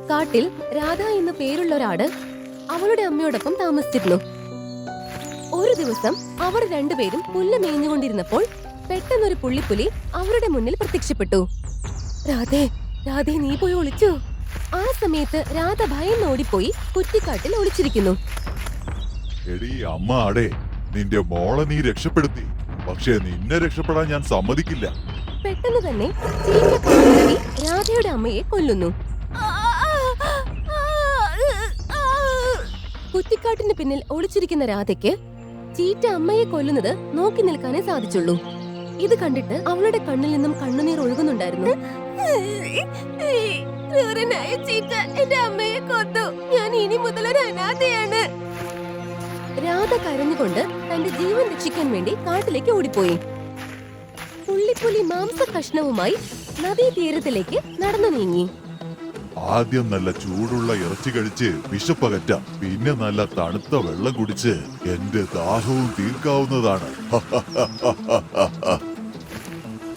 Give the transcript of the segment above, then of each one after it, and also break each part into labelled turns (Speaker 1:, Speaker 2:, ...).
Speaker 1: കാട്ടിൽ രാധ എന്ന പേരുള്ള ഒരാട് അവളുടെ അമ്മയോടൊപ്പം താമസിച്ചിരുന്നു. ഒരു ദിവസം അവർ രണ്ടുപേരും പുല്ല് മേഞ്ഞുകൊണ്ടിരുന്നപ്പോൾ പെട്ടെന്നൊരു പുള്ളിപ്പുലി അവരുടെ മുന്നിൽ പ്രത്യക്ഷപ്പെട്ടു. രാധേ, രാധേ, നീ പോയി ഒളിച്ചു. ആ സമയത്ത് രാധ ഭയന്നോടിപ്പോയി കുറ്റിക്കാട്ടിൽ ഒളിച്ചിരിക്കുന്നു.
Speaker 2: എടീ അമ്മ ആടേ, നിന്റെ മോളെ നീ രക്ഷപ്പെടുത്തി. പക്ഷേ നിന്നെ രക്ഷപ്പെടാൻ ഞാൻ സമ്മതിക്കില്ല.
Speaker 1: പെട്ടെന്ന് തന്നെ ചീറ്റ കാട്ടിലെത്തി രാധയുടെ അമ്മയെ കൊല്ലുന്നു. കുറ്റിക്കാട്ടിന് പിന്നിൽ ഒളിച്ചിരിക്കുന്ന രാധയ്ക്ക് ചീറ്റ അമ്മയെ കൊല്ലുന്നത് നോക്കി നിൽക്കാനേ സാധിച്ചുള്ളൂ. ഇത് കണ്ടിട്ട് അവളുടെ കണ്ണിൽ നിന്നും കണ്ണുനീർ ഒഴുകുന്നുണ്ടായിരുന്നു. ചീറ്റ എന്റെ അമ്മയെ കൊന്നു. ഞാൻ ഇനി മുതൽ ഒരു അനാഥയാണ്. രാധ കരഞ്ഞുകൊണ്ട് തന്റെ ജീവൻ രക്ഷിക്കാൻ വേണ്ടി കാട്ടിലേക്ക് ഓടിപ്പോയി. പുള്ളിപ്പുലി മാംസ കഷ്ണവുമായി നദീതീരത്തിലേക്ക് നടന്നു നീങ്ങി.
Speaker 2: ആദ്യം നല്ല ചൂടുള്ള ഇറച്ചി കഴിച്ച് വിശപ്പകറ്റാം, പിന്നെ നല്ല തണുത്ത വെള്ളം കുടിച്ച് എന്റെ ദാഹവും തീർക്കാവുന്നതാണ്.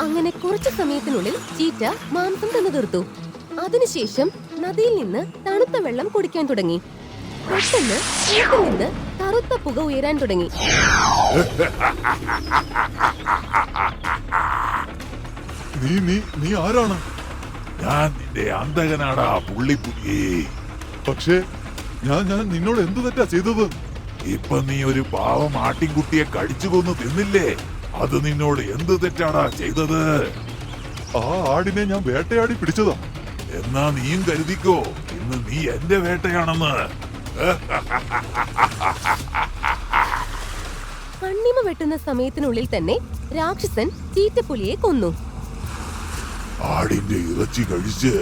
Speaker 1: അങ്ങനെ കുറച്ചു സമയത്തിനുള്ളിൽ ചീറ്റ മാംസം തിന്നു തീർത്തു. അതിനുശേഷം നദിയിൽ നിന്ന് തണുത്ത വെള്ളം കുടിക്കാൻ തുടങ്ങി. പെട്ടെന്ന് ചീറ്റിൽ നിന്ന് കറുത്ത പുക ഉയരാൻ തുടങ്ങി.
Speaker 2: നീ ആരാണ്?
Speaker 3: ഞാൻ നിന്റെ അന്തകനാടാ പുള്ളിപ്പുലി.
Speaker 2: പക്ഷേ ഞാൻ നിന്നോട് എന്ത് തെറ്റാ ചെയ്തത്?
Speaker 3: ഇപ്പൊ നീ ഒരു പാവം ആട്ടിൻകുട്ടിയെ കടിച്ചു കൊന്ന് തിന്നില്ലേ? അത് നിന്നോട് എന്ത് തെറ്റാടാ ചെയ്തത്?
Speaker 2: ആ ആടിനെ ഞാൻ വേട്ടയാടി പിടിച്ചതാ.
Speaker 3: എന്നാ നീയും കരുതിക്കോ, ഇന്ന് നീ എന്റെ വേട്ടയാണെന്ന്.
Speaker 1: കണ്ണിമ വെട്ടുന്ന സമയത്തിനുള്ളിൽ തന്നെ രാക്ഷസൻ ചീറ്റപ്പുലിയെ കൊന്നു.
Speaker 3: ആടിന്റെ ഇറച്ചി കഴിച്ച്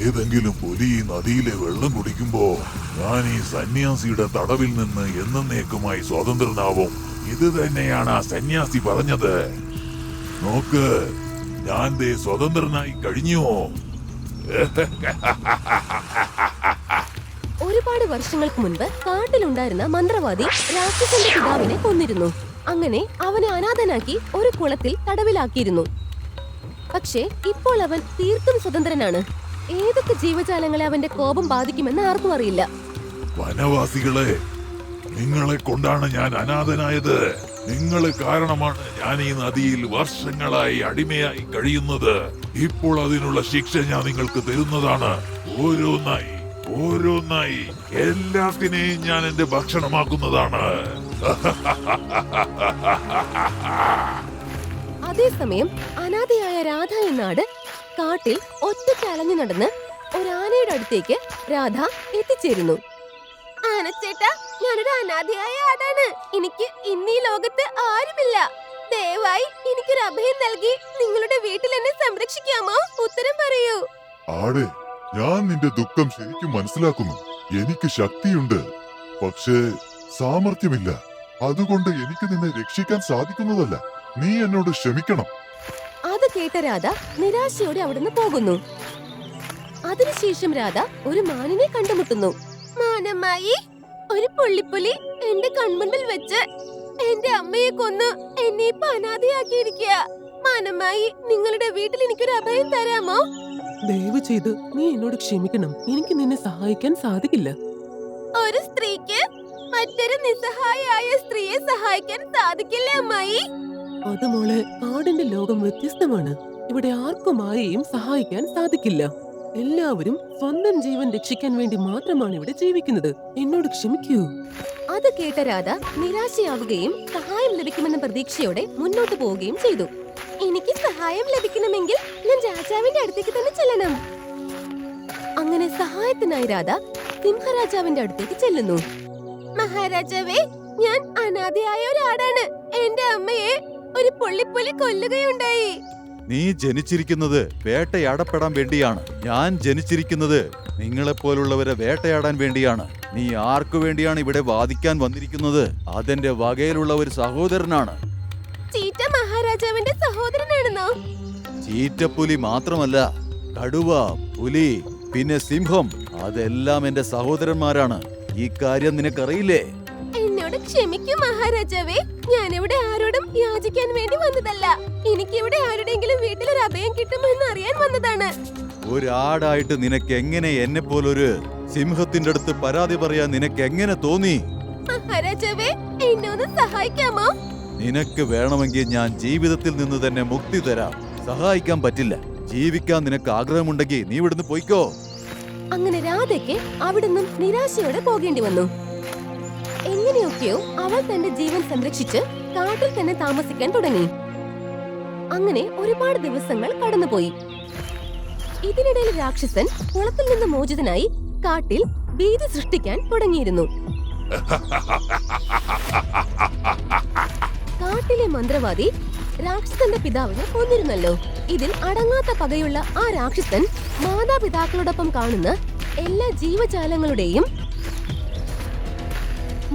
Speaker 3: ഏതെങ്കിലും പുലി ഈ നദിയിലെ വെള്ളം കുടിക്കുമ്പോ ഞാൻ ഈ സന്യാസിയുടെ തടവിൽ നിന്ന് എന്നേക്കുമായി സ്വതന്ത്രനാവും. ഇത് തന്നെയാണ് ആ സന്യാസി പറഞ്ഞത്. നോക്ക്, ഞാൻ ദേ സ്വതന്ത്രനായി കഴിഞ്ഞു.
Speaker 1: ഒരുപാട് വർഷങ്ങൾക്ക് മുൻപ് കാട്ടിലുണ്ടായിരുന്ന മന്ത്രവാദി രാക്ഷസന്റെ പിതാവിനെ കൊന്നിരുന്നു. അങ്ങനെ അവനെ അനാഥനാക്കി ഒരു കുളത്തിൽ തടവിലാക്കിയിരുന്നു. പക്ഷേ ഇപ്പോൾ അവൻ തീർത്തും സ്വതന്ത്രനാണ്. ഏതൊക്കെ ജീവജാലങ്ങളെ അവന്റെ കോപം ബാധിക്കുമെന്ന് ആർക്കും അറിയില്ല.
Speaker 3: വനവാസികളെ, നിങ്ങളെ കൊണ്ടാണ് ഞാൻ അനാഥനായത്. നിങ്ങളെ കാരണമാണ് ഞാൻ ഈ നദിയിൽ വർഷങ്ങളായി അടിമയായി കഴിയുന്നത്. ഇപ്പോൾ അതിനുള്ള ശിക്ഷ ഞാൻ നിങ്ങൾക്ക് തരുന്നതാണ്. ഓരോന്നായി ഓരോന്നായി എല്ലാത്തിനെയും ഞാൻ എന്റെ ഭക്ഷണമാക്കുന്നതാണ്.
Speaker 1: അതേസമയം അനാഥയായ രാധ എന്നാട് കാട്ടിൽ ഒറ്റയ്ക്ക് അലഞ്ഞു നടന്ന് ഒരാനയുടെ അടുത്തേക്ക് രാധ എത്തിച്ചേരുന്നു. ആനച്ചേട്ടാ, ഞാനൊരു അനാഥയായ ആടാണ്. എനിക്ക് ഇന്നീ ലോകത്ത് ആരുമില്ല. ദയവായി എനിക്കൊരു അഭയം നൽകി നിങ്ങളുടെ വീട്ടിൽ എന്നെ സംരക്ഷിക്കാമോ? ഉത്തരം പറയൂ.
Speaker 2: ആട്, ഞാൻ നിന്റെ ദുഃഖം ശരിക്കും മനസ്സിലാക്കുന്നു. എനിക്ക് ശക്തിയുണ്ട്, പക്ഷേ സാമർഥ്യമില്ല. അതുകൊണ്ട് എനിക്ക് നിന്നെ രക്ഷിക്കാൻ സാധിക്കുന്നതല്ല. നീ എന്നോട് ക്ഷമിക്കണം.
Speaker 1: അത് കേട്ട രാധ നിരാശയോടെ അവിടുന്ന് പോകുന്നു. അതിനുശേഷം രാധ ഒരു മാനിനെ കണ്ടുമുട്ടുന്നു. മാനമായി, ഒരു പുള്ളിപ്പുലി എന്റെ കൺമുൻപിൽ വെച്ച് എന്റെ അമ്മയെ കൊന്നു എന്നെ ഇപ്പൊ അനാഥയാക്കിയിരിക്കുക. മാനമായി, നിങ്ങളുടെ വീട്ടിൽ എനിക്കൊരു അഭയം തരാമോ?
Speaker 4: ദയവ് ചെയ്ത് നീ എന്നോട് ക്ഷമിക്കണം. എനിക്ക് നിന്നെ സഹായിക്കാൻ സാധിക്കില്ല.
Speaker 1: ഒരു സ്ത്രീക്ക് മറ്റൊരു നിസ്സഹായായ സ്ത്രീയെ സഹായിക്കാൻ സാധിക്കില്ല അമ്മായി.
Speaker 4: അത് മോളെ, കാടിന്റെ ലോകം വ്യത്യസ്തമാണ്. ഇവിടെ ആർക്കും ആരെയും സഹായിക്കാൻ സാധിക്കില്ല. എല്ലാവരും സ്വന്തം ജീവൻ രക്ഷിക്കാൻ വേണ്ടി മാത്രമാണ് ഇവിടെ ജീവിക്കുന്നത്. എന്നോട് ക്ഷമിക്കൂ.
Speaker 1: അത് കേട്ട രാധ നിരാശയാവുകയും സഹായം ലഭിക്കുമെന്ന പ്രതീക്ഷയോടെ മുന്നോട്ട് പോവുകയും ചെയ്തു. എനിക്ക് സഹായം ലഭിക്കണമെങ്കിൽ ഞാൻ രാജാവിന്റെ അടുത്തേക്ക് തന്നെ ചെല്ലണം. അങ്ങനെ സഹായത്തിനായി രാധ സിംഹരാജാവിന്റെ അടുത്തേക്ക് ചെല്ലുന്നു. മഹാരാജാവേ, ഞാൻ അനാഥയായ ഒരാടാണ്. എന്റെ അമ്മയെ ഒരു പുള്ളിപ്പുലി കൊല്ലുകയുണ്ടായി.
Speaker 5: നീ ജനിച്ചിരിക്കുന്നത് വേട്ടയാടപ്പെടാൻ വേണ്ടിയാണ്. ഞാൻ ജനിച്ചിരിക്കുന്നത് നിങ്ങളെപ്പോലുള്ളവരെ വേട്ടയാടാൻ വേണ്ടിയാണ്. നീ ആർക്കു വേണ്ടിയാണ് ഇവിടെ വാദിക്കാൻ വന്നിരിക്കുന്നത്? അതെന്റെ വകയിലുള്ള ഒരു സഹോദരനാണ്.
Speaker 1: ചീറ്റ മഹാരാജാവിന്റെ സഹോദരനാണെന്നോ?
Speaker 5: ചീറ്റപ്പുലി മാത്രമല്ല, കടുവ, പുലി, പിന്നെ സിംഹം, അതെല്ലാം എന്റെ സഹോദരന്മാരാണ്. ഈ കാര്യം നിനക്കറിയില്ലേ?
Speaker 1: എന്നോട് ക്ഷമിക്കൂ മഹാരാജാവേ. ഞാനിവിടെ ആരോടും യാചിക്കാൻ വേണ്ടി വന്നതല്ല. എനിക്കിവിടെ ആരുടെങ്കിലും വീട്ടിലൊരു അഭയം കിട്ടുമോ എന്ന് അറിയാൻ വന്നതാണ്.
Speaker 5: ഒരാടായിട്ട് നിനക്ക് എങ്ങനെ എന്നെ പോലൊരു സിംഹത്തിന്റെ അടുത്ത് പരാതി പറയാൻ നിനക്ക് എങ്ങനെ തോന്നി?
Speaker 1: മഹാരാജാവേ, എന്നെ ഒന്ന് സഹായിക്കാമോ?
Speaker 5: നിനക്ക് വേണമെങ്കിൽ ഞാൻ ജീവിതത്തിൽ നിന്ന് തന്നെ മുക്തി തരാം. സഹായിക്കാൻ പറ്റില്ല. ജീവിക്കാൻ നിനക്ക് ആഗ്രഹമുണ്ടെങ്കിൽ നീ ഇവിടുന്ന് പോയിക്കോ.
Speaker 1: അങ്ങനെ രാധയ്ക്ക് അവിടുന്ന് നിരാശയോടെ പോകേണ്ടി വന്നു. എങ്ങനെയൊക്കെയോ അവൾ തന്റെ ജീവൻ സംരക്ഷിച്ച് കാട്ടിൽ തന്നെ താമസിക്കാൻ തുടങ്ങി. അങ്ങനെ ഒരുപാട് ദിവസങ്ങൾ കടന്നുപോയി. ഇതിനിടയിൽ രാക്ഷസൻ കുളത്തിൽ നിന്ന് മോചിതനായി കാട്ടിൽ ഭീതി സൃഷ്ടിക്കാൻ തുടങ്ങിയിരുന്നു. കാട്ടിലെ മന്ത്രവാദി രാക്ഷസന്റെ പിതാവിനെ കൊന്നിരുന്നല്ലോ. ഇതിൽ അടങ്ങാത്ത പകയുള്ള ആ രാക്ഷസൻ മാതാപിതാക്കളോടൊപ്പം കാണുന്ന എല്ലാ ജീവജാലങ്ങളുടെയും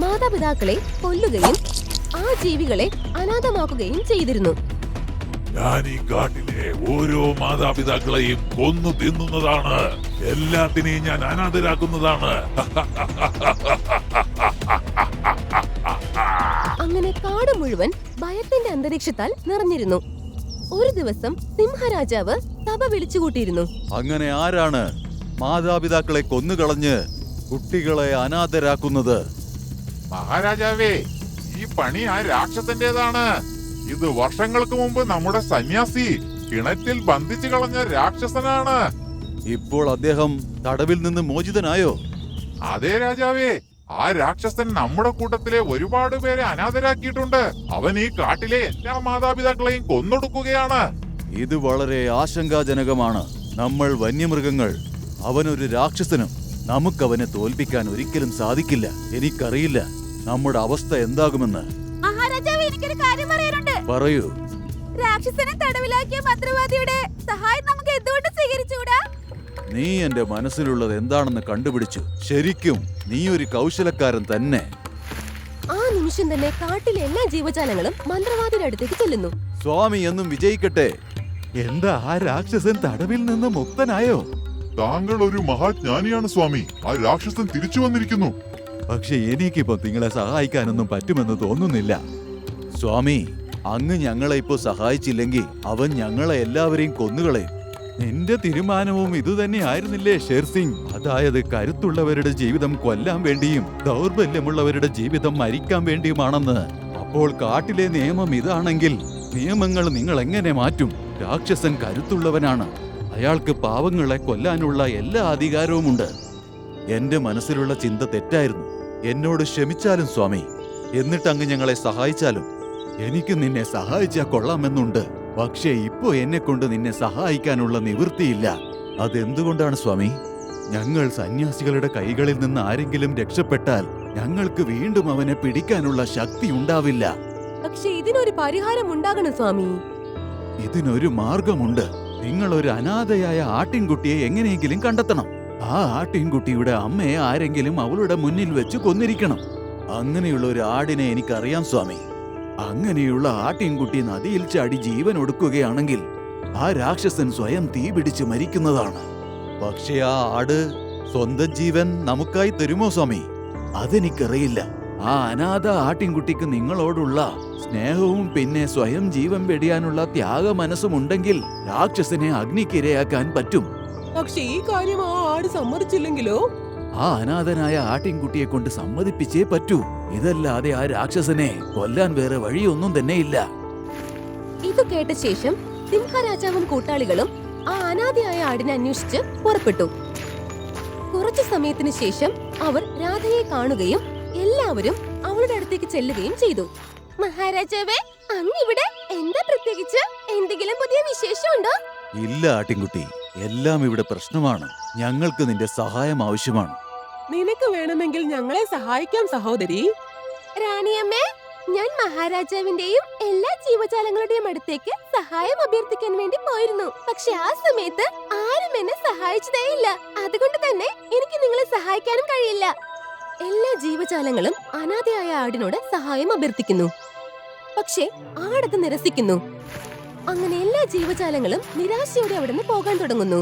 Speaker 1: മാതാപിതാക്കളെ കൊല്ലുകയും ആ ജീവികളെ അനാഥമാക്കുകയും ചെയ്തിരുന്നു.
Speaker 3: ഞാൻ ഈ കാട്ടിലെ ഓരോ മാതാപിതാക്കളെയും കൊന്നു തിന്നുന്നതാണ്. എല്ലാത്തിനെയും ഞാൻ അനാഥരാക്കുന്നതാണ്.
Speaker 1: അങ്ങനെ കാട് മുഴുവൻ ഭയത്തിന്റെ അന്തരീക്ഷത്താൽ നിറഞ്ഞിരുന്നു. ഒരു ദിവസം സിംഹരാജാവ് സഭ വിളിച്ചുകൂട്ടിയിരുന്നു.
Speaker 5: അങ്ങനെ ആരാണ് മാതാപിതാക്കളെ കൊന്നുകളഞ്ഞ് കുട്ടികളെ അനാഥരാക്കുന്നത്?
Speaker 6: മഹാരാജാവേ, ഈ പണി ആ രാക്ഷസന്റേതാണ്. ഇത് വർഷങ്ങൾക്ക് മുമ്പ് നമ്മുടെ സന്യാസി കിണറ്റിൽ ബന്ധിച്ചു കളഞ്ഞ രാക്ഷസനാണ്.
Speaker 5: ഇപ്പോൾ അദ്ദേഹം തടവിൽ നിന്ന് മോചിതനായോ?
Speaker 6: അതേ രാജാവേ, ആ രാക്ഷസൻ നമ്മുടെ കൂട്ടത്തിലെ ഒരുപാട് പേരെ അനാഥരാക്കിയിട്ടുണ്ട്. അവൻ ഈ കാട്ടിലെ എല്ലാ മാതാപിതാക്കളെയും കൊന്നൊടുക്കുകയാണ്.
Speaker 5: ഇത് വളരെ ആശങ്കാജനകമാണ്. നമ്മൾ വന്യമൃഗങ്ങൾ, അവനൊരു രാക്ഷസനും. നമുക്കവനെ തോൽപ്പിക്കാൻ ഒരിക്കലും സാധിക്കില്ല. എനിക്കറിയില്ല നമ്മുടെ അവസ്ഥ എന്താകുമെന്ന്.
Speaker 1: മഹാരാജാവ്, എനിക്കൊരു കാര്യം പറയാനുണ്ട്.
Speaker 5: പറയൂ.
Speaker 1: രാക്ഷസനെ തടവിലാക്കിയ മന്ത്രവാദിയുടെ സഹായം നമുക്ക് എന്തുകൊണ്ട് സ്വീകരിച്ചുകൂടാ?
Speaker 5: നീ എന്റെ മനസ്സിലുള്ളത് എന്താണെന്ന് കണ്ടുപിടിച്ചു. ശരിക്കും നീ ഒരു കൗശലക്കാരൻ തന്നെ.
Speaker 1: ആ നിമിഷം തന്നെ കാട്ടിലെ എല്ലാ ജീവജാലങ്ങളും മന്ത്രവാദിയുടെ അടുത്തേക്ക് ചെല്ലുന്നു.
Speaker 5: സ്വാമി എന്നും വിജയിക്കട്ടെ. എന്താ ആ രാക്ഷസൻ തടവിൽ നിന്ന് മുക്തനായോ?
Speaker 2: താങ്കൾ ഒരു മഹാജ്ഞാനിയാണ് സ്വാമി. ആ രാക്ഷസൻ തിരിച്ചു വന്നിരിക്കുന്നു.
Speaker 5: പക്ഷെ എനിക്കിപ്പോ നിങ്ങളെ സഹായിക്കാനൊന്നും പറ്റുമെന്ന് തോന്നുന്നില്ല. സ്വാമി, അങ്ങ് ഞങ്ങളെ ഇപ്പോ സഹായിച്ചില്ലെങ്കിൽ അവൻ ഞങ്ങളെ എല്ലാവരെയും കൊന്നുകളയും. നിന്റെ തീരുമാനവും ഇതുതന്നെയായിരുന്നില്ലേ ഷേർസിംഗ്? അതായത് കരുത്തുള്ളവരുടെ ജീവിതം കൊല്ലാൻ വേണ്ടിയും ദൗർബല്യമുള്ളവരുടെ ജീവിതം മരിക്കാൻ വേണ്ടിയുമാണെന്ന്. അപ്പോൾ കാട്ടിലെ നിയമം ഇതാണെങ്കിൽ നിയമങ്ങൾ നിങ്ങൾ എങ്ങനെ മാറ്റും? രാക്ഷസൻ കരുത്തുള്ളവനാണ്. അയാൾക്ക് പാവങ്ങളെ കൊല്ലാനുള്ള എല്ലാ അധികാരവുമുണ്ട്. എന്റെ മനസ്സിലുള്ള ചിന്ത തെറ്റായിരുന്നു. എന്നോട് ക്ഷമിച്ചാലും സ്വാമി. എന്നിട്ട് അങ്ങ് ഞങ്ങളെ സഹായിച്ചാലും. എനിക്ക് നിന്നെ സഹായിച്ചാൽ കൊള്ളാമെന്നുണ്ട്. പക്ഷേ ഇപ്പോ എന്നെ കൊണ്ട് നിന്നെ സഹായിക്കാനുള്ള നിവൃത്തിയില്ല. അതെന്തുകൊണ്ടാണ് സ്വാമി? ഞങ്ങൾ സന്യാസികളുടെ കൈകളിൽ നിന്ന് ആരെങ്കിലും രക്ഷപ്പെട്ടാൽ ഞങ്ങൾക്ക് വീണ്ടും അവനെ പിടിക്കാനുള്ള ശക്തി ഉണ്ടാവില്ല.
Speaker 1: പക്ഷെ ഇതിനൊരു പരിഹാരം ഉണ്ടാകണം സ്വാമി.
Speaker 5: ഇതിനൊരു മാർഗമുണ്ട്. നിങ്ങൾ ഒരു അനാഥയായ ആട്ടിൻകുട്ടിയെ എങ്ങനെയെങ്കിലും കണ്ടെത്തണം. ആ ആട്ടിൻകുട്ടിയുടെ അമ്മയെ ആരെങ്കിലും അവളുടെ മുന്നിൽ വെച്ച് കൊന്നിരിക്കണം. അങ്ങനെയുള്ള ഒരു ആടിനെ എനിക്കറിയാം സ്വാമി. അങ്ങനെയുള്ള ആട്ടിൻകുട്ടി നദിയിൽ ചാടി ജീവൻ ഒടുക്കുകയാണെങ്കിൽ ആ രാക്ഷസൻ സ്വയം തീ പിടിച്ച് മരിക്കുന്നതാണ്. പക്ഷേ ആ ആട് സ്വന്തം ജീവൻ നമുക്കായി തരുമോ സ്വാമി? അതെനിക്കറിയില്ല. ആ അനാഥ ആട്ടിൻകുട്ടിക്ക് നിങ്ങളോടുള്ള സ്നേഹവും പിന്നെ സ്വയം ജീവൻ വെടിയാനുള്ള ത്യാഗ മനസ്സുമുണ്ടെങ്കിൽ രാക്ഷസനെ അഗ്നിക്കിരയാക്കാൻ പറ്റും.
Speaker 4: പക്ഷെ ഈ കാര്യം ആ ആട് സമ്മതിച്ചില്ലെങ്കിലോ?
Speaker 5: ആ അനാഥനായ ആട്ടിൻകുട്ടിയെ കൊണ്ട് സമ്മതിപ്പിച്ചേ പറ്റൂ. ഇതല്ലാതെ ആ രാക്ഷസനെ കൊല്ലാൻ വേറെ വഴിയൊന്നും തന്നെയില്ല.
Speaker 1: ഇത് കേട്ട ശേഷം സിംഹരാജാവും കൂട്ടാളികളും ആ അനാഥയായ ആടിനെ അന്വേഷിച്ച് പുറപ്പെട്ടു. കുറച്ചു സമയത്തിന് ശേഷം അവർ രാധയെ കാണുകയും എല്ലാവരും അവളുടെ അടുത്തേക്ക് ചെല്ലുകയും ചെയ്തു. മഹാരാജാവേ, അങ്ങ് ഇവിടെ എന്താ പ്രത്യേകിച്ച്? എന്തെങ്കിലും പുതിയ വിശേഷമുണ്ടോ?
Speaker 5: ഇല്ല ആട്ടിൻകുട്ടി, എല്ലാം ഇവിടെ പ്രശ്നമാണ്. ഞങ്ങൾക്ക് നിന്റെ സഹായം ആവശ്യമാണ്.
Speaker 4: നിനക്ക് വേണമെങ്കിൽ ഞങ്ങളെ സഹായിക്കാം സഹോദരി.
Speaker 1: റാണിയമ്മേ, ഞാൻ മഹാരാജാവിന്റെയും എല്ലാ ജീവജാലങ്ങളുടെയും അടുത്തേക്ക് സഹായം അഭ്യർത്ഥിക്കാൻ വേണ്ടി പോയിരുന്നു. പക്ഷെ ആ സമയത്ത് ആരും എന്നെ സഹായിച്ചതേയില്ല. അതുകൊണ്ട് തന്നെ എനിക്ക് നിങ്ങളെ സഹായിക്കാനും കഴിയില്ല. എല്ലാ ജീവജാലങ്ങളും അനാഥയായ ആടിനോട് സഹായം അഭ്യർത്ഥിക്കുന്നു. പക്ഷേ ആടത് നിരസിക്കുന്നു. അങ്ങനെ എല്ലാ ജീവജാലങ്ങളും നിരാശയോടെ അവിടെ നിന്ന് പോകാൻ തുടങ്ങുന്നു.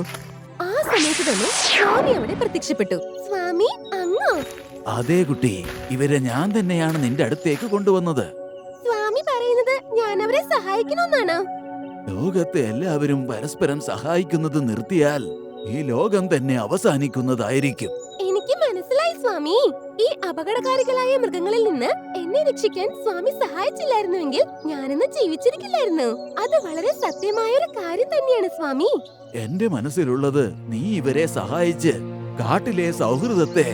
Speaker 1: ആ സമയത്ത് തന്നെ സ്വാമി അവിടെ പ്രത്യക്ഷപ്പെട്ടു. സ്വാമി, അങ്ങോ?
Speaker 5: അതേ കുട്ടി, ഇവരെ ഞാൻ തന്നെയാണ് നിന്റെ അടുത്തേക്ക് കൊണ്ടുവന്നത്.
Speaker 1: സ്വാമി പറയുന്നത് ഞാൻ അവരെ സഹായിക്കണമെന്നാണോ?
Speaker 5: ലോകത്തെ എല്ലാവരും പരസ്പരം സഹായിക്കുന്നത് നിർത്തിയാൽ
Speaker 3: ഈ ലോകം തന്നെ അവസാനിക്കുന്നതായിരിക്കും.
Speaker 1: എനിക്ക് മനസ്സിലായി സ്വാമി. ഈ അപകടകാരികളായ മൃഗങ്ങളിൽ നിന്ന് എന്നെ രക്ഷിക്കാൻ സ്വാമി സഹായിച്ചില്ലായിരുന്നുവെങ്കിൽ ഞാനിന്ന് ജീവിച്ചിരിക്കില്ലായിരുന്നു. അത് വളരെ സത്യമായ ഒരു കാര്യം തന്നെയാണ് സ്വാമി.
Speaker 3: എന്റെ മനസ്സിലുള്ളത് നീ ഇവരെ സഹായിച്ച് കാട്ടിലെ സൗഹൃദത്തെ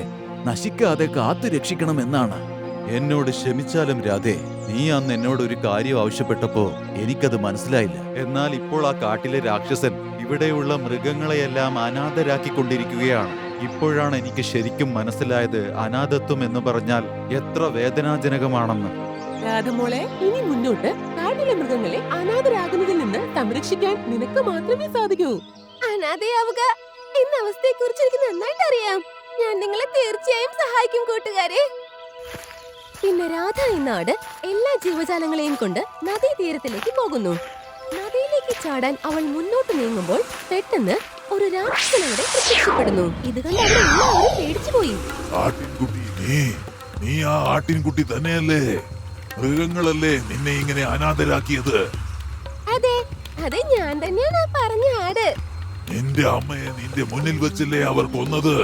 Speaker 3: നശിക്കാതെ കാത്തു രക്ഷിക്കണമെന്നാണ്.
Speaker 5: എന്നോട് ക്ഷമിച്ചാലും രാധേ, നീ അന്ന് എന്നോട് ഒരു കാര്യം ആവശ്യപ്പെട്ടപ്പോ എനിക്കത് മനസ്സിലായില്ല. എന്നാൽ ഇപ്പോൾ ആ കാട്ടിലെ രാക്ഷസൻ ഇവിടെയുള്ള മൃഗങ്ങളെയെല്ലാം അനാഥരാക്കിക്കൊണ്ടിരിക്കുകയാണ്. ഇപ്പോഴാണ് എനിക്ക് ശരിക്കും മനസ്സിലായത് അനാഥത്വം എന്ന് പറഞ്ഞാൽ എത്ര വേദനാജനകമാണെന്ന്.
Speaker 4: രാധമോളെ, ഇനി മുന്നോട്ട് കാട്ടിലെ മൃഗങ്ങളെ അനാഥരാകുന്നതിൽ നിന്ന് സംരക്ഷിക്കാൻ നിനക്ക് മാത്രമേ സാധിക്കൂ.
Speaker 1: അനാഥയാവുക എന്ന അവസ്ഥയെ കുറിച്ച് എനിക്ക് നന്നായിട്ട് അറിയാം. ഞാൻ നിങ്ങളെ തീർച്ചയായും സഹായിക്കും കൂട്ടുകാരെ. പിന്നെ രാധ എന്ന ആട് എല്ലാ ജീവജാലങ്ങളെയും കൊണ്ട് നദീതീരത്തിലേക്ക് പോകുന്നു. നദിയിലേക്ക് ചാടാൻ അവൾ മുന്നോട്ട് നീങ്ങുമ്പോൾ പെട്ടെന്ന് ഒരു രാക്ഷസൻ അവിടെ പ്രത്യക്ഷപ്പെടുന്നു. ഇത് കണ്ട് അവിടെ എല്ലാവരും പേടിച്ചുപോയി.
Speaker 3: ആട്ടിൻകുട്ടി, നീ ആ ആട്ടിൻകുട്ടി തന്നെയല്ലേ? മൃഗങ്ങളല്ലേ നിന്നെ ഇങ്ങനെ അനാഥരാക്കിയത്?
Speaker 1: അതെ അതെ, ഞാൻ തന്നെയാണ് ആ പറഞ്ഞ ആട്.
Speaker 3: നിന്റെ അമ്മയെ നിന്റെ മുന്നിൽ വെച്ചല്ലേ അവർ കൊന്നത്?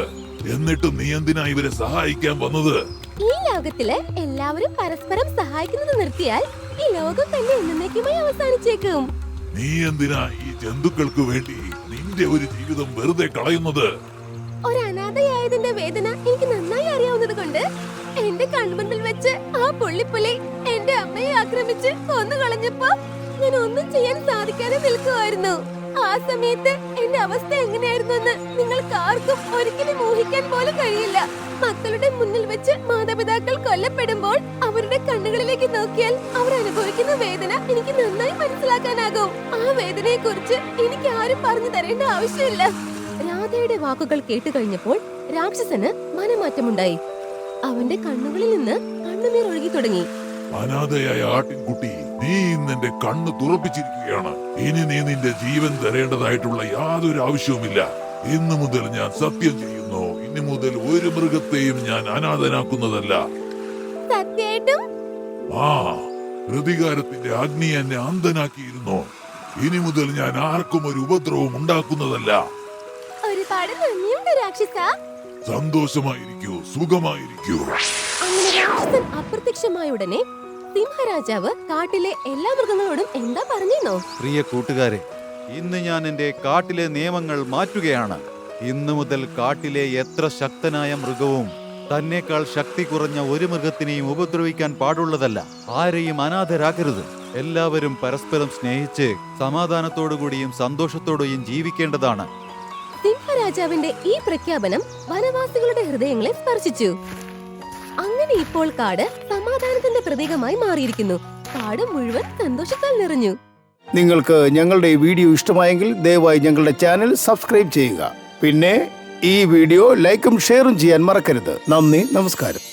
Speaker 3: എന്നിട്ടും നീ എന്തിനാ ഇവരെ സഹായിക്കാൻ വന്നത്?
Speaker 1: ഈ ലോകത്തില് എല്ലാവരും പരസ്പരം സഹായിക്കുന്നത് നിർത്തിയാൽ ഈ ലോകം തന്നെ എന്നേക്കുമായി അവസാനിച്ചേക്കും.
Speaker 3: നീ എന്തിനാ ഈ ജന്തുക്കൾക്ക് വേണ്ടി നിന്റെ ഒരു ജീവിതം വെറുതെ കളയുന്നത്?
Speaker 1: ഒരു അനാഥയായതിന്റെ വേദന എനിക്ക് നന്നായി അറിയാവുന്നത് കൊണ്ട് എന്റെ കൺമുന്നിൽ വെച്ച് ആ പുള്ളിപ്പുലി എന്റെ അമ്മയെ ആക്രമിച്ച് കൊന്നു കളഞ്ഞപ്പോ ഞാൻ ഒന്നും ചെയ്യാൻ സാധിക്കാതെ നിൽക്കുമായിരുന്നു. ആ സമയത്ത് എന്റെ അവസ്ഥ എങ്ങനെയായിരുന്നു എന്ന് നിങ്ങൾക്ക് ആർക്കും ഒരിക്കലും ഊഹിക്കാൻ പോലും കഴിയില്ല. മക്കളുടെ മുന്നിൽ വെച്ച് മാതാപിതാക്കൾ കൊല്ലപ്പെടുമ്പോൾ അവരുടെ കണ്ണുകളിലേക്ക് നോക്കിയാൽ അവർ അനുഭവിക്കുന്ന വേദന എനിക്ക് നന്നായി മനസ്സിലാക്കാനാകും. ആ വേദനയെ കുറിച്ച് എനിക്ക് ആരും പറഞ്ഞു തരേണ്ട ആവശ്യമില്ല. രാധയുടെ വാക്കുകൾ കേട്ടു കഴിഞ്ഞപ്പോൾ രാക്ഷസന് മനമാറ്റമുണ്ടായി. അവന്റെ കണ്ണുകളിൽ നിന്ന് കണ്ണുനീർ ഒഴുകി തുടങ്ങി.
Speaker 3: അനാഥയായ ആട്ടിൻകുട്ടി, നീ ഇന്ന് എന്റെ കണ്ണ് തുറപ്പിച്ചിരിക്കുകയാണ്. ഇനി നീ നിന്റെ ജീവൻ തരേണ്ടതായിട്ടുള്ള യാതൊരു ആവശ്യവുമില്ല. ഇന്നു മുതൽ ഞാൻ സത്യം ചെയ്യുന്നു, ഇനി മുതൽ ഒരു മൃഗത്തെയും ഞാൻ അനാഥനാക്കുന്നതല്ല.
Speaker 1: സത്യമായിട്ടും?
Speaker 3: ആ, പ്രതികാരത്തിന്റെ അഗ്നി എന്നെ അന്ധനാക്കിയിരുന്നു. ഇനി മുതൽ ഞാൻ ആർക്കും ഒരു ഉപദ്രവം ഉണ്ടാക്കുന്നതല്ല.
Speaker 1: ഒരുപാട് നന്ദിയുണ്ട് രാക്ഷസ.
Speaker 3: സന്തോഷമായിരിക്കൂ, സുഖമായിരിക്കൂ.
Speaker 1: അങ്ങനെ രാക്ഷസൻ അപ്രത്യക്ഷമായ ഉടനെ സിംഹരാജാവ് കാട്ടിലെ എല്ലാ മൃഗങ്ങളോടും എന്താ പറഞ്ഞെന്നോ?
Speaker 5: പ്രിയ കൂട്ടുകാരെ, ഇന്ന് ഞാൻ എൻ്റെ കാട്ടിലെ നിയമങ്ങൾ മാറ്റുകയാണ്. ഇന്നു മുതൽ കാട്ടിലെ എത്ര ശക്തനായ മൃഗവും തന്നേക്കാൾ ശക്തി കുറഞ്ഞ ഒരു മൃഗത്തിനെയും ഉപദ്രവിക്കാൻ പാടുള്ളതല്ല. ആരെയും അനാഥരാക്കരുത്. എല്ലാവരും പരസ്പരം സ്നേഹിച്ച് സമാധാനത്തോടുകൂടിയും സന്തോഷത്തോടെയും ജീവിക്കേണ്ടതാണ്.
Speaker 1: സിംഹരാജാവിന്റെ ഈ പ്രഖ്യാപനം വനവാസികളുടെ ഹൃദയങ്ങളെ സ്പർശിച്ചു. അങ്ങനെ ഇപ്പോൾ കാട് സമാധാനത്തിന്റെ പ്രതീകമായി മാറിയിരിക്കുന്നു. കാട് മുഴുവൻ സന്തോഷത്താൽ നിറഞ്ഞു.
Speaker 7: നിങ്ങൾക്ക് ഞങ്ങളുടെ ഈ വീഡിയോ ഇഷ്ടമായെങ്കിൽ ദയവായി ഞങ്ങളുടെ ചാനൽ സബ്സ്ക്രൈബ് ചെയ്യുക. പിന്നെ ഈ വീഡിയോ ലൈക്കും ഷെയറും ചെയ്യാൻ മറക്കരുത്. നന്ദി, നമസ്കാരം.